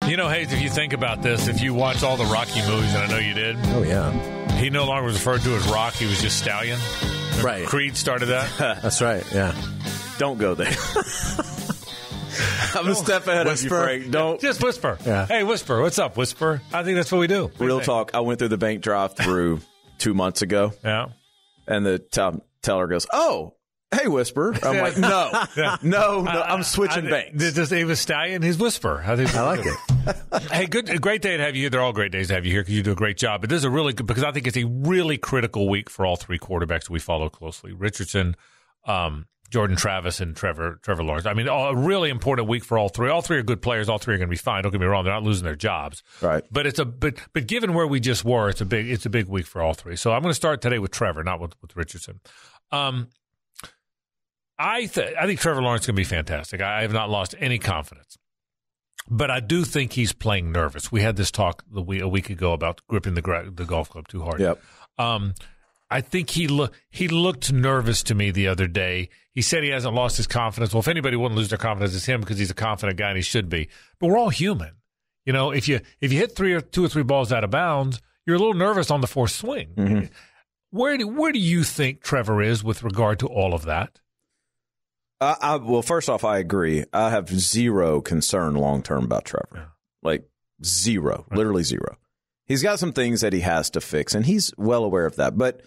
You know, Hayes, if you think about this, if you watch all the Rocky movies, and I know you did. Oh, yeah. He no longer was referred to as Rock. He was just Stallion. Right. Creed started that. That's right, yeah. Don't go there. I'm a step ahead of you, Frank. Don't. Just whisper. Yeah. Hey, whisper. What's up, whisper? I think that's what we do. Real talk. I went through the bank drive-through 2 months ago. Yeah. And the teller goes, "Oh, hey, Whisper." I'm like, no, I'm switching banks. He was Stallion. He's Whisper. I like it. Hey, great day to have you here. They're all great days to have you here because you do a great job. But this is a really good, because I think it's a really critical week for all three quarterbacks we follow closely: Richardson, Jordan Travis, and Trevor Lawrence. I mean, a really important week for all three. All three are good players. All three are going to be fine. Don't get me wrong; they're not losing their jobs. Right. But but given where we just were, it's a big week for all three. So I'm going to start today with Trevor, not with Richardson. I think Trevor Lawrence is going to be fantastic. I have not lost any confidence, but I do think he's playing nervous. We had this talk a week ago about gripping the golf club too hard. Yep. I think he looked nervous to me the other day. He said he hasn't lost his confidence. Well, if anybody wouldn't lose their confidence, it's him because he's a confident guy and he should be. But we're all human. You know, if you hit two or three balls out of bounds, you're a little nervous on the fourth swing. Mm-hmm. Where do you think Trevor is with regard to all of that? Well, first off, I agree. I have zero concern long-term about Trevor. Yeah. Like zero, right. Literally zero. He's got some things that he has to fix, and he's well aware of that. But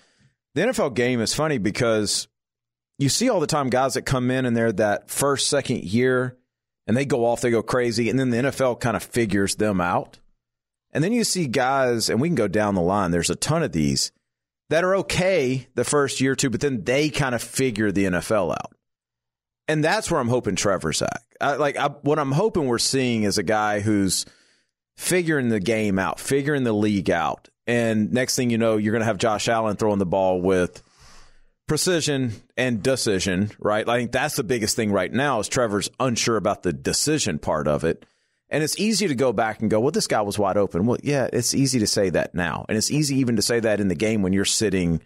the NFL game is funny because you see all the time guys that come in and they're that first, second year, and they go off, they go crazy, and then the NFL kind of figures them out. And then you see guys, and we can go down the line, there's a ton of these, that are okay the first year or two, but then they kind of figure the NFL out. And that's where I'm hoping Trevor's at. What I'm hoping we're seeing is a guy who's figuring the game out, figuring the league out. And next thing you know, you're going to have Josh Allen throwing the ball with precision and decision, right? I think that's the biggest thing right now is Trevor's unsure about the decision part of it. And it's easy to go back and go, well, this guy was wide open. Well, yeah, it's easy to say that now. And it's easy even to say that in the game when you're sitting,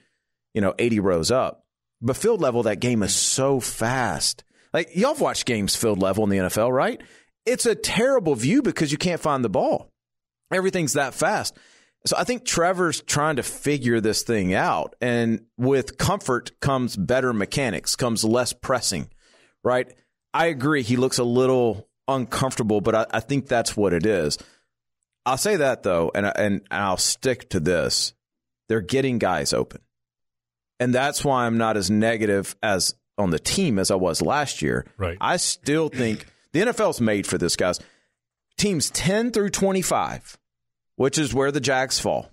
80 rows up. But field level, that game is so fast. Like, y'all have watched games field level in the NFL, right? It's a terrible view because you can't find the ball. Everything's that fast. So I think Trevor's trying to figure this thing out. And with comfort comes better mechanics, comes less pressing, right? I agree. He looks a little uncomfortable, but I think that's what it is. I'll say that, though, and I'll stick to this. They're getting guys open. And that's why I'm not as negative as on the team as I was last year. Right. I still think the NFL's made for this, guys. Teams 10 through 25, which is where the Jags fall,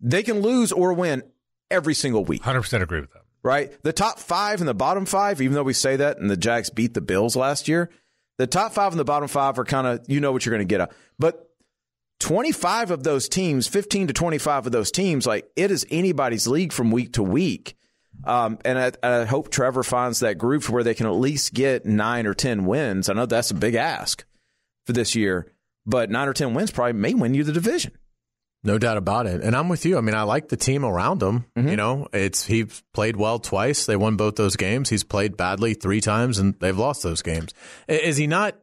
they can lose or win every single week. 100% agree with that. Right? The top 5 and the bottom 5, even though we say that and the Jags beat the Bills last year, the top 5 and the bottom 5 are kind of, what you're going to get at. But 25 of those teams, 15 to 25 of those teams, like it is anybody's league from week to week. And I hope Trevor finds that groove where they can at least get 9 or 10 wins. I know that's a big ask for this year, but 9 or 10 wins probably may win you the division. No doubt about it. And I'm with you. I mean, I like the team around him. Mm-hmm. He's played well twice. They won both those games. He's played badly 3 times and they've lost those games. Is he not?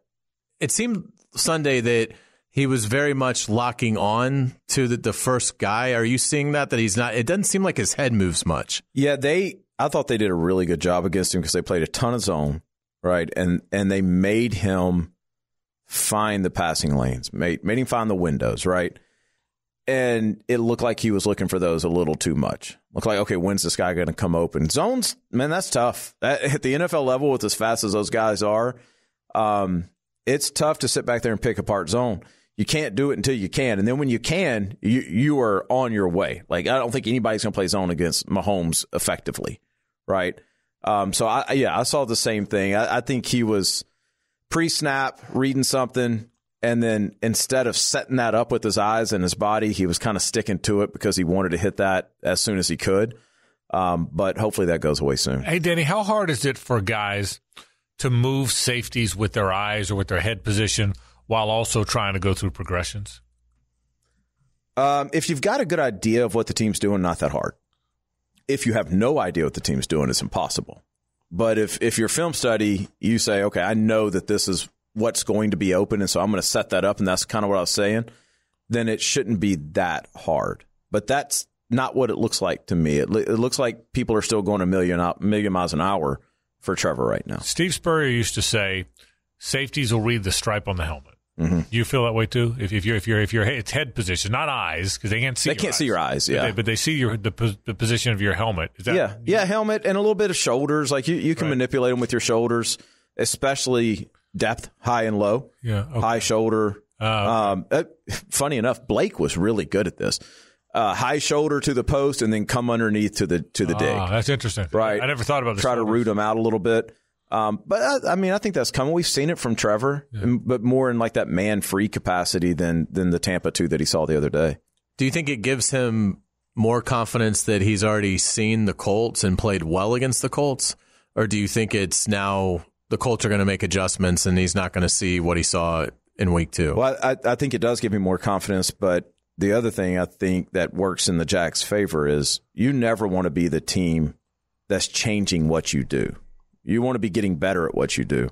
It seemed Sunday that he was very much locking on to the first guy. Are you seeing that he's not? It doesn't seem like his head moves much. Yeah, I thought they did a really good job against him because they played a ton of zone, right? And they made him find the passing lanes, made him find the windows, right? And it looked like he was looking for those a little too much. Looked like, okay, when's this guy going to come open? Zones, man, that's tough. At the NFL level, with as fast as those guys are, it's tough to sit back there and pick apart zone. You can't do it until you can. And then when you can, you are on your way. Like, I don't think anybody's going to play zone against Mahomes effectively, right? So, I saw the same thing. I think he was pre-snap reading something, and then instead of setting that up with his eyes and his body, he was kind of sticking to it because he wanted to hit that as soon as he could. But hopefully that goes away soon. Hey, Denny, how hard is it for guys to move safeties with their eyes or with their head position while also trying to go through progressions? If you've got a good idea of what the team's doing, not that hard. If you have no idea what the team's doing, it's impossible. But if your film study, you say, okay, I know that this is what's going to be open, and so I'm going to set that up, and that's kind of what I was saying, then it shouldn't be that hard. But that's not what it looks like to me. It looks like people are still going a million miles an hour for Trevor right now. Steve Spurrier used to say, safeties will read the stripe on the helmet. Mm-hmm. Do you feel that way too? If you're it's head position, not eyes, because they can't see. They can't see your eyes. Yeah, but they see the position of your helmet. Is that, yeah, helmet and a little bit of shoulders. Like you can manipulate them with your shoulders, especially depth, high and low. Yeah, okay. High shoulder. Funny enough, Blake was really good at this. High shoulder to the post and then come underneath to the dig. That's interesting. Right. I never thought about this. Try to root them out a little bit. But I think that's coming. We've seen it from Trevor, but more in like that man-free capacity than the Tampa 2 that he saw the other day. Do you think it gives him more confidence that he's already seen the Colts and played well against the Colts? Or do you think it's now the Colts are going to make adjustments and he's not going to see what he saw in week 2? Well, I think it does give him more confidence, but the other thing I think that works in the Jags' favor is you never want to be the team that's changing what you do. You want to be getting better at what you do.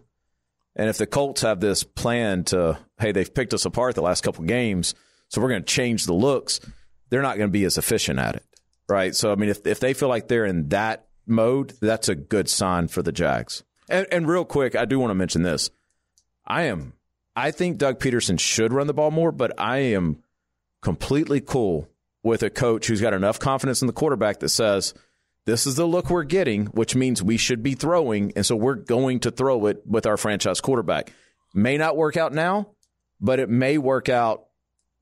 And if the Colts have this plan to, hey, they've picked us apart the last couple games, so we're going to change the looks, they're not going to be as efficient at it, right? So, I mean, if they feel like they're in that mode, that's a good sign for the Jags. And real quick, I do want to mention this. I think Doug Peterson should run the ball more, but I am completely cool with a coach who's got enough confidence in the quarterback that says, this is the look we're getting, which means we should be throwing, and so we're going to throw it with our franchise quarterback. May not work out now, but it may work out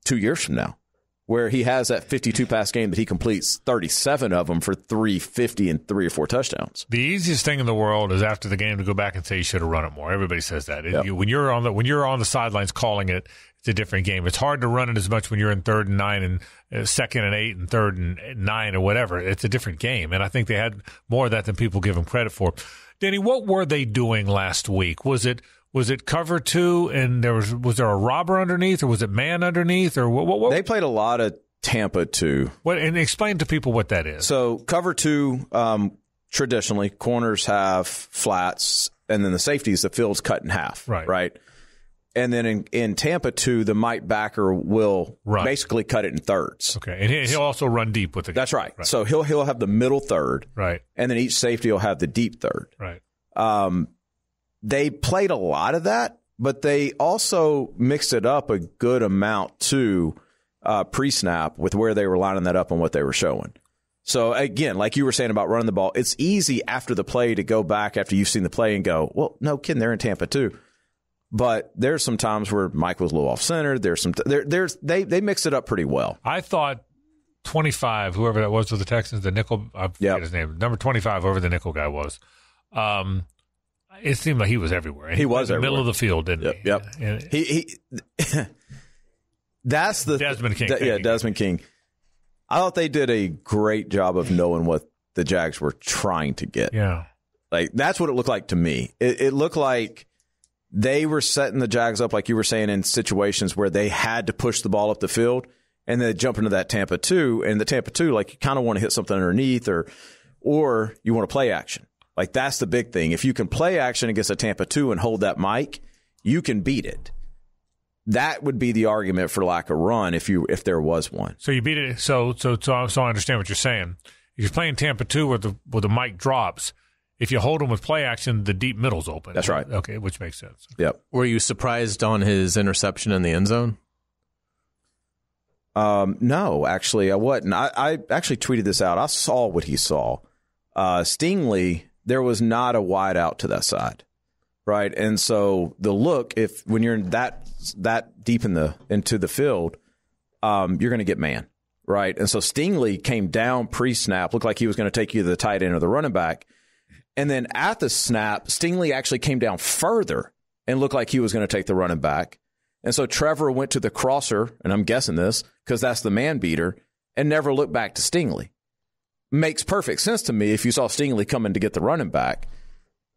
2 years from now, where he has that 52-pass game that he completes 37 of them for 350 and 3 or 4 touchdowns. The easiest thing in the world is after the game to go back and say you should have run it more. Everybody says that. Yep. When you're on the sidelines calling it, it's a different game. It's hard to run it as much when you're in 3rd and 9 and 2nd and 8 and 3rd and 9 or whatever. It's a different game, and I think they had more of that than people give them credit for. Denny, what were they doing last week? Was it cover 2 and was there a robber underneath, or was it man underneath, or what? They played a lot of Tampa 2. And explain to people what that is. So cover 2, traditionally corners have flats, and then the safeties, the field's cut in half. Right. And then in Tampa 2, the Mike backer will basically cut it in thirds. Okay, and he'll also run deep with the. That's right. So he'll have the middle third. Right. And then each safety will have the deep third. Right. They played a lot of that, but they also mixed it up a good amount too, pre-snap with where they were lining that up and what they were showing. So again, like you were saying about running the ball, it's easy after the play to go back after you've seen the play and go, well, no kidding, they're in Tampa 2. But there's some times where Mike was a little off center. They mixed it up pretty well. I thought 25, whoever that was with the Texans, the nickel, I forget his name, number 25, whoever the nickel guy was. It seemed like he was everywhere. He was in the everywhere. Middle of the field, didn't he? Yep. And he that's the Desmond King. Desmond King. I thought they did a great job of knowing what the Jags were trying to get. Yeah. Like that's what it looked like to me. It looked like they were setting the Jags up, like you were saying, in situations where they had to push the ball up the field, and then jump into that Tampa 2. And the Tampa 2, like you kind of want to hit something underneath, or you want to play action. Like that's the big thing. If you can play action against a Tampa 2 and hold that mic, you can beat it. That would be the argument for lack of run if there was one. So you beat it. So I understand what you're saying. If you're playing Tampa 2 where the mic drops, if you hold them with play action, the deep middle's open. That's right. Okay, which makes sense. Yep. Were you surprised on his interception in the end zone? No, actually, I wasn't. I actually tweeted this out. I saw what he saw. Stingley, there was not a wide out to that side, right? And so the look, when you're that deep into the field, you're going to get man, right? And so Stingley came down pre-snap, looked like he was going to take you to the tight end or the running back. And then at the snap, Stingley actually came down further and looked like he was going to take the running back. And so Trevor went to the crosser, and I'm guessing this because that's the man beater, and never looked back to Stingley. Makes perfect sense to me if you saw Stingley coming to get the running back.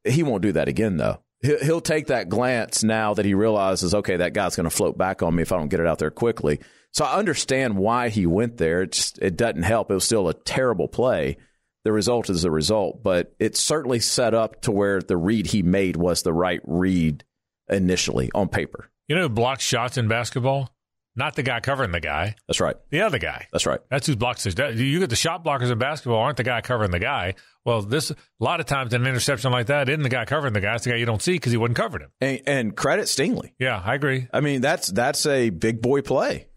He won't do that again, though. He'll take that glance now that he realizes, okay, that guy's going to float back on me if I don't get it out there quickly. So I understand why he went there. It doesn't help. It was still a terrible play. The result is the result, but it certainly set up to where the read he made was the right read initially on paper. You know who blocks shots in basketball? Not the guy covering the guy. That's right. The other guy. That's right. That's who blocks it. You get the shot blockers in basketball aren't the guy covering the guy. Well, a lot of times an interception like that isn't the guy covering the guy. It's the guy you don't see because he wasn't covering him. And credit Stingley. Yeah, I agree. I mean, that's a big boy play.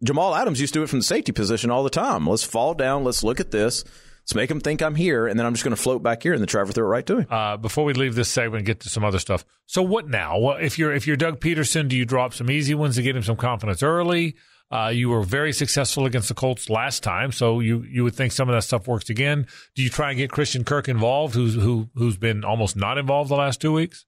Jamal Adams used to do it from the safety position all the time. Let's fall down. Let's look at this. Let's make him think I'm here, and then I'm just going to float back here, and then Trevor threw it right to him. Before we leave this segment and get to some other stuff, so what now? Well, if you're Doug Peterson, do you drop some easy ones to get him some confidence early? You were very successful against the Colts last time, so you would think some of that stuff works again. Do you try and get Christian Kirk involved, who's been almost not involved the last 2 weeks?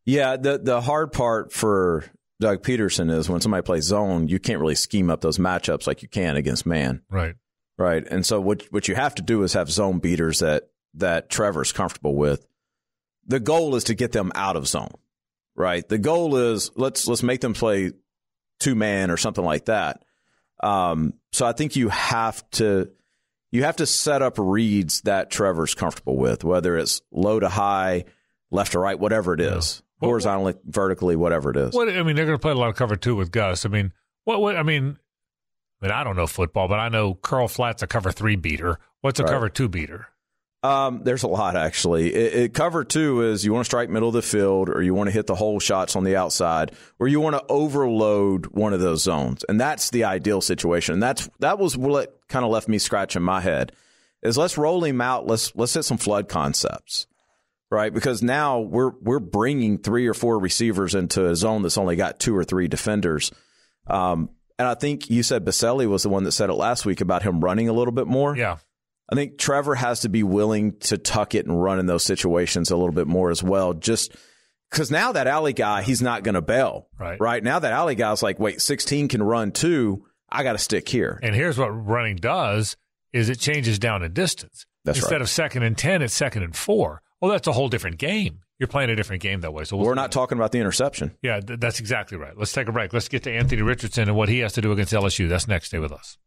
Yeah, the hard part for Doug Peterson is when somebody plays zone, you can't really scheme up those matchups like you can against man. Right. Right. And so what you have to do is have zone beaters that Trevor's comfortable with. The goal is to get them out of zone. Right. The goal is let's make them play 2-man or something like that. So I think you have to set up reads that Trevor's comfortable with, whether it's low to high, left to right, whatever it is, horizontally, vertically, whatever it is. They're going to play a lot of cover 2 with Gus. I mean, I don't know football, but I know curl flat's a cover 3 beater. What's a cover 2 beater? There's a lot, actually. Cover 2 is you want to strike middle of the field, or you want to hit the hole shots on the outside, or you want to overload one of those zones. And that's the ideal situation. And that was what kind of left me scratching my head, is let's roll him out. Let's hit some flood concepts, right? Because now we're bringing 3 or 4 receivers into a zone that's only got 2 or 3 defenders. And I think you said Baselli was the one that said it last week about him running a little bit more. Yeah. I think Trevor has to be willing to tuck it and run in those situations a little bit more as well, just because now that alley guy, he's not going to bail. Right. Now that alley guy's like, wait, 16 can run too. I got to stick here. And here's what running does is it changes down in distance. Instead of 2nd and 10, it's 2nd and 4. Well, that's a whole different game. You're playing a different game that way. So we're not talking about the interception. Yeah, that's exactly right. Let's take a break. Let's get to Anthony Richardson and what he has to do against LSU. That's next. Stay with us.